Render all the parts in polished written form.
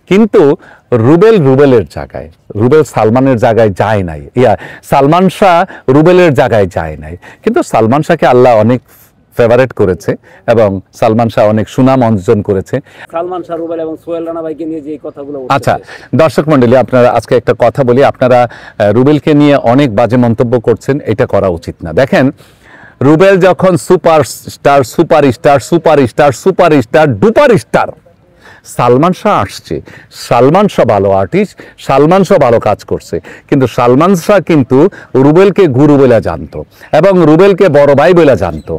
কিন্তু রুবেলের জায়গায়, রুবেল সালমানের জায়গায় যায় নাই, সালমান শাহ রুবেলের জায়গায় যায় নাই। কিন্তু সালমান শাহকে আল্লাহ অনেক ফেভারেট করেছে এবং সালমান শাহ অনেক সুনাম অর্জন করেছে। সালমান শাহ, রুবেল এবং সোহেল রানা ভাইকে নিয়ে যে কথাগুলো, আচ্ছা দর্শক মণ্ডলী, আপনারা আজকে একটা কথা বলি, আপনারা রুবেলকে নিয়ে অনেক বাজে মন্তব্য করছেন, এটা করা উচিত না। দেখেন, রুবেল যখন সুপারস্টার ডুপারস্টার, সালমান শাহ আসছে, সালমান শাহ ভালো আর্টিস্ট, সালমান শাহ ভালো কাজ করছে, কিন্তু সালমান শাহ কিন্তু রুবেলকে গুরু বলে জানতো এবং রুবেলকে বড় ভাই বলে জানতো।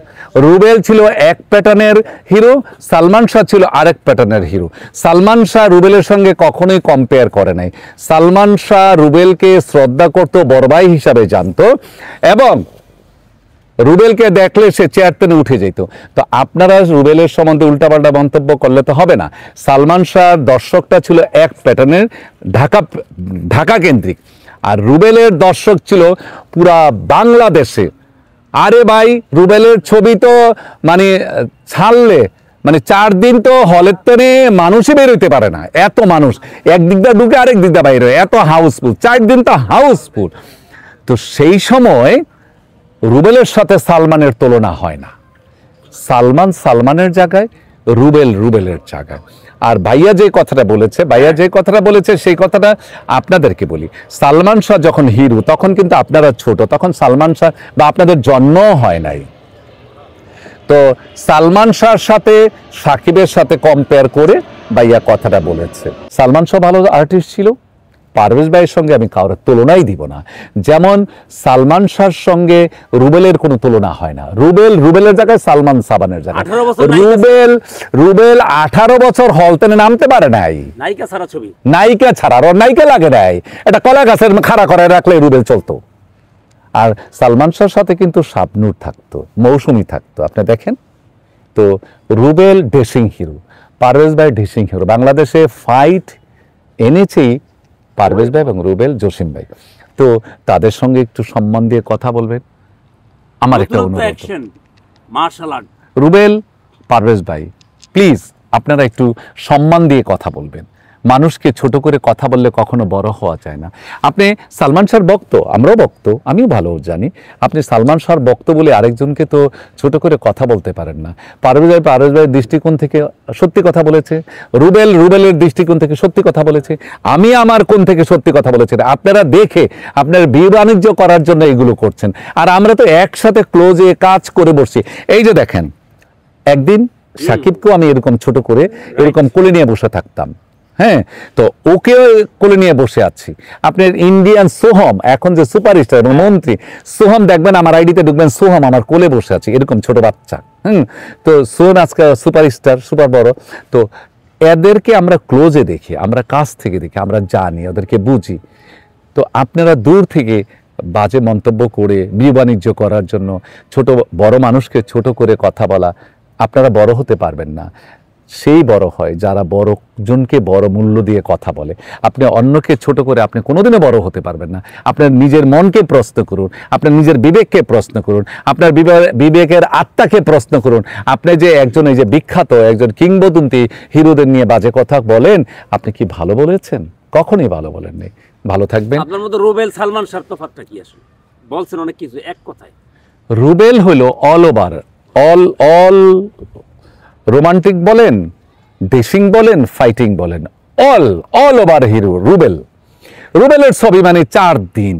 রুবেল ছিল এক প্যাটার্নের হিরো, সালমান শাহ ছিল আরেক প্যাটার্নের হিরো। সালমান শাহ রুবেলের সঙ্গে কখনোই কম্পেয়ার করে নাই। সালমান শাহ রুবেলকে শ্রদ্ধা করতো, বড় ভাই হিসাবে জানতো এবং রুবেলকে দেখলে সে চেয়ার টেনে উঠে যেত। তো আপনারা রুবেলের সম্বন্ধে উল্টাপাল্টা মন্তব্য করলে তো হবে না। সালমান শাহর দর্শকটা ছিল এক প্যাটার্নের, ঢাকা কেন্দ্রিক, আর রুবেলের দর্শক ছিল পুরা বাংলাদেশে। আরে ভাই, রুবেলের ছবি তো মানে ছাড়লে 4 দিন তো হলের তেনে মানুষই বেরোতে পারে না, এত মানুষ, একদিক দিয়ে ঢুকে আরেক দিক দিয়ে বাইরে, এত হাউসফুল, 4 দিন তো হাউসফুল। তো সেই সময় রুবেলের সাথে সালমানের তুলনা হয় না। সালমান সালমানের জায়গায়, রুবেলের জায়গায়। আর ভাইয়া যে কথাটা বলেছে সেই কথাটা আপনাদেরকে বলি। সালমান শাহ যখন হিরো, তখন কিন্তু আপনারা ছোট, তখন সালমান শাহ বা আপনাদের জন্ম হয় নাই। তো সালমান শাহর সাথে সাকিবের সাথে কম্পেয়ার করে ভাইয়া কথাটা বলেছে। সালমান শাহ ভালো আর্টিস্ট ছিল, পারভেজ ভাইয়ের সঙ্গে আমি কারোর তুলনাই দিব না। যেমন সালমান শাহর সঙ্গে রুবেলের কোনো তুলনা হয় না। রুবেলের জায়গায়, সালমান সাবানের জায়গায়। রুবেল 18 বছর হল তেনে নামতে পারে নাই, নায়িকা ছাড়া, আর নায়িকা লাগে নাই, এটা কলা গাছের খাড়া করে রাখলে রুবেল চলতো। আর সালমান শাহর সাথে কিন্তু শাবনূর থাকতো, মৌসুমী থাকতো, আপনি দেখেন। তো রুবেল ড্রেসিং হিরো, পারভেজ ভাই ড্রেসিং হিরো। বাংলাদেশে ফাইট এনেছেই পারভেজ ভাই এবং রুবেল, জসিম ভাই। তো তাদের সঙ্গে একটু সম্মান দিয়ে কথা বলবেন, আমার একটা অনুরোধ। রুবেল, পারভেজ ভাই, প্লিজ আপনারা একটু সম্মান দিয়ে কথা বলবেন। মানুষকে ছোট করে কথা বললে কখনো বড় হওয়া যায় না। আপনি সালমান শাহর ভক্ত, আমরাও ভক্ত, আমিও ভালো জানি। আপনি সালমান শাহর ভক্ত বলে আরেকজনকে তো ছোট করে কথা বলতে পারেন না। পারভেজ ভাইয়ের দৃষ্টিকোণ থেকে সত্যি কথা বলেছে, রুবেলের দৃষ্টিকোণ থেকে সত্যি কথা বলেছে, আমি আমার কোণ থেকে সত্যি কথা বলেছি। আপনারা দেখে আপনার বিয়ে বাণিজ্য করার জন্য এগুলো করছেন, আর আমরা তো একসাথে ক্লোজে কাজ করে বসছি। এই যে দেখেন, একদিন সাকিবকেও আমি এরকম ছোট করে এরকম কোলে নিয়ে বসে থাকতাম, হ্যাঁ, তো ওকেও কোলে নিয়ে বসে আছি। আপনার ইন্ডিয়ান সোহম, এখন যে সুপারস্টার এবং মন্ত্রী সোহম, দেখবেন আমার আইডিতে ঢুকবেন, সোহম আমার কোলে বসে আছে, এরকম ছোট বাচ্চা। তো সোহম আজকে সুপারস্টার, সুপার বড়। তো এদেরকে আমরা ক্লোজে দেখি, আমরা কাছ থেকে দেখি, আমরা জানি, ওদেরকে বুঝি। তো আপনারা দূর থেকে বাজে মন্তব্য করে বিয়ে বাণিজ্য করার জন্য ছোট বড় মানুষকে ছোট করে কথা বলা, আপনারা বড় হতে পারবেন না। সেই বড় হয় যারা বড়জনকে বড় মূল্য দিয়ে কথা বলে। আপনি অন্যকে ছোট করে আপনি কোনোদিনও বড় হতে পারবেন না। আপনার নিজের মনকে প্রশ্ন করুন, আপনার নিজের বিবেককে প্রশ্ন করুন, আপনার বিবেকের আত্মাকে প্রশ্ন করুন। আপনি যে একজন, এই যে বিখ্যাত একজন কিংবদন্তি হিরোদের নিয়ে বাজে কথা বলেন, আপনি কি ভালো বলেছেন? কখনোই ভালো বলেননি। ভালো থাকবেন। আপনার মতো রুবেল সালমান শাহর তফাৎটা কি আসলে? বলছেন অনেক কিছু, এক কথায় রুবেল হলো অল ওভার, অল রোমান্টিক বলেন, ড্রেসিং বলেন, ফাইটিং বলেন, অল ওভার হিরো রুবেলের ছবি 4 দিন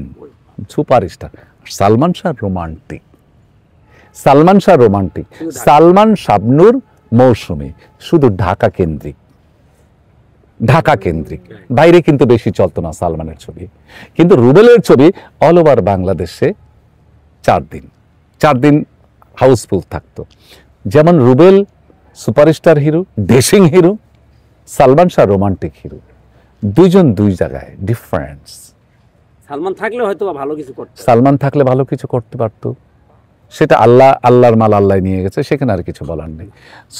সুপারস্টার। সালমান শাহ রোমান্টিক, সালমান শাবনূর, মৌসুমী, শুধু ঢাকা কেন্দ্রিক, বাইরে কিন্তু বেশি চলতো না সালমানের ছবি। কিন্তু রুবেলের ছবি অল ওভার বাংলাদেশে 4 দিন হাউসফুল থাকতো। যেমন Rubel superstar hero, dressing hero, Salman Shah romantic hero, দুইজন দুই জায়গায় ডিফারেন্স। সালমান থাকলে হয়তো ভালো কিছু করতে পারতো, সেটা আল্লাহর মাল আল্লাহ নিয়ে গেছে, সেখানে আর কিছু বলার নেই।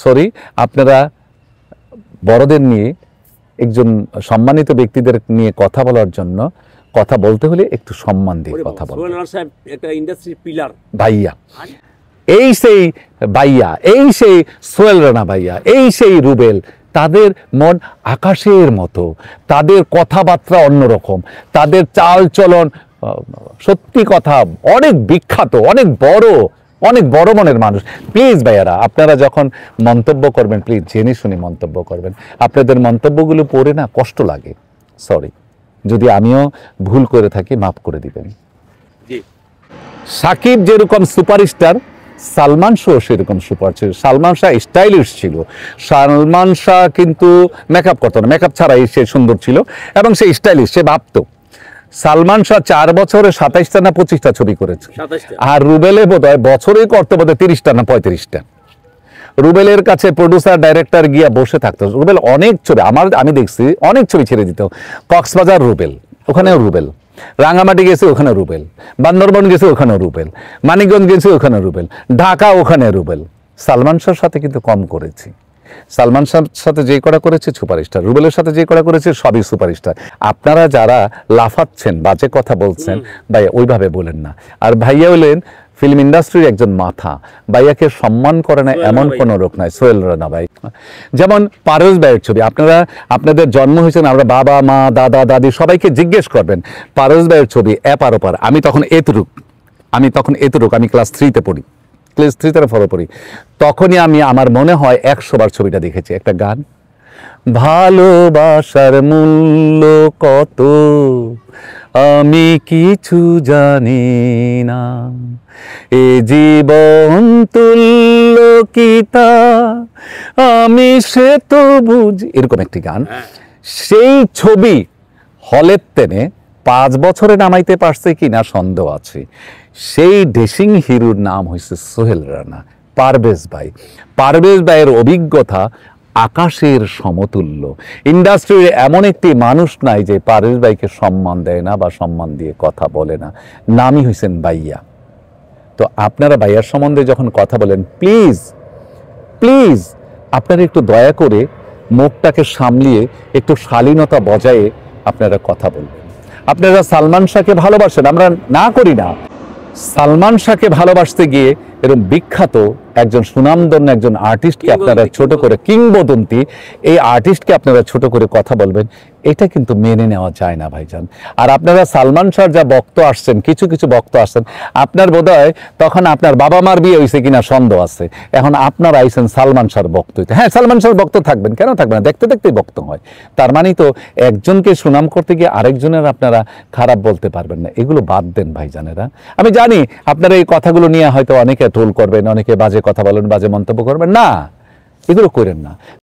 সরি, আপনারা বড়দের নিয়ে, একজন সম্মানিত ব্যক্তিদের নিয়ে কথা বলার জন্য, কথা বলতে হলে একটু সম্মান দিয়ে কথা বলবেন। ভাইয়া, এই সেই ভাইয়া, এই সেই সোহেল রানা ভাইয়া, এই সেই রুবেল, তাদের মন আকাশের মতো, তাদের কথাবার্তা অন্যরকম, তাদের চাল চলন সত্যি কথা অনেক বিখ্যাত, অনেক বড় মনের মানুষ। প্লিজ ভাইয়ারা, আপনারা যখন মন্তব্য করবেন প্লিজ জেনে শুনে মন্তব্য করবেন। আপনাদের মন্তব্যগুলো পড়ে না কষ্ট লাগে, সরি, যদি আমিও ভুল করে থাকি মাফ করে দিবেন। জি। সাকিব যেরকম সুপারস্টার, সালমান শাহ সেরকম সুপার ছিল। সালমান শাহ স্টাইলিশ ছিল, সালমান শাহ কিন্তু মেকআপ করতো না, মেকআপ ছাড়াই সে সুন্দর ছিল এবং সে স্টাইলিশ, সে ভাবতো। সালমান শাহ 4 বছরে 27টা না 25টা ছবি করেছে, 27টা। আর রুবেলে বোধহয় বছরেই করতে বোধহয় 30টা না 35টা। রুবেলের কাছে প্রডিউসার ডাইরেক্টর গিয়া বসে থাকতো। রুবেল অনেক ছবি, আমি দেখছি অনেক ছবি ছেড়ে দিত। কক্সবাজার রুবেল, ওখানেও রুবেল। রাঙামাটি গেছে, ওখানে রুবেল। বান্দরবন গেছে, ওখানে রুবেল। মানিকগঞ্জ গেছে, ওখানে রুবেল। ঢাকা, ওখানে রুবেল। সালমান শাহর সাথে কিন্তু কম করেছি। সালমান শাহর সাথে যে করা করেছে সুপারস্টার, রুবেলের সাথে যে করা করেছে সবই সুপারস্টার। আপনারা যারা লাফাচ্ছেন, বাজে কথা বলছেন, ভাই ওইভাবে বলেন না। আর ভাইয়া হলেন ফিল্ম ইন্ডাস্ট্রির একজন মাথা, ভাইয়াকে সম্মান করে না এমন কোনো লোক নাই। সোহেল রানা ভাই, যেমন পারভেজ ভাইয়ের ছবি, আপনাদের জন্ম হয়েছেন, আমরা বাবা মা দাদা দাদি সবাইকে জিজ্ঞেস করবেন পারভেজ ভাইয়ের ছবি এপার ওপার। আমি তখন এতটুক, আমি ক্লাস 3-তে পড়ি, ক্লাস 3-তে ফলো পড়ি। তখনই আমি, আমার মনে হয় 100 বার ছবিটা দেখেছি। একটা গান, ভালোবাসার মূল্য কত আমি কিছু জানি না, এ জীবন তুল্য কি তা আমি সে তো বুঝি, এরকম একটি গান। সেই ছবি হলের তেনে 5 বছরে নামাইতে পারছে কিনা সন্দেহ আছে। সেই ড্রেসিং হিরোর নাম হয়েছে সোহেল রানা, পারভেজ ভাইয়ের অভিজ্ঞতা আকাশের সমতুল্য। ইন্ডাস্ট্রির এমন একটি মানুষ নাই যে পারভেজ ভাইকে সম্মান দেয় না বা সম্মান দিয়ে কথা বলে না। নামই হয়েছেন ভাইয়া। তো আপনারা ভাইয়ার সম্বন্ধে যখন কথা বলেন, প্লিজ আপনারা একটু দয়া করে মুখটাকে সামলিয়ে একটু শালীনতা বজায়ে আপনারা কথা বলবেন। আপনারা সালমান শাহকে ভালোবাসেন, আমরা না করি না। সালমান শাহকে ভালোবাসতে গিয়ে এরকম বিখ্যাত একজন সুনামধন্য একজন আর্টিস্টকে আপনারা ছোট করে, কিংবদন্তি এই আর্টিস্টকে আপনারা ছোট করে কথা বলবেন, এটা কিন্তু মেনে নেওয়া যায় না ভাইজান। আর আপনারা সালমান শাহর যা বক্ত আসছেন, কিছু বক্ত আসছেন, আপনার বোধহয় তখন আপনার বাবা মার বিয়ে হয়েছে কিনা সন্দেহ আছে, এখন আপনারা আইছেন সালমান শাহর বক্ত হইতে। হ্যাঁ, সালমান শাহর বক্ত থাকবেন, কেন থাকবেন না, দেখতে দেখতেই বক্ত হয়। তার মানে তো একজনকে সুনাম করতে গিয়ে আরেকজনের আপনারা খারাপ বলতে পারবেন না। এগুলো বাদ দেন ভাইজানেরা। আমি জানি আপনারা এই কথাগুলো নিয়ে হয়তো অনেকে ট্রোল করবেন, অনেকে বাজে কথা বলেন, বাজে মন্তব্য করবেন, না, এগুলো করেন না।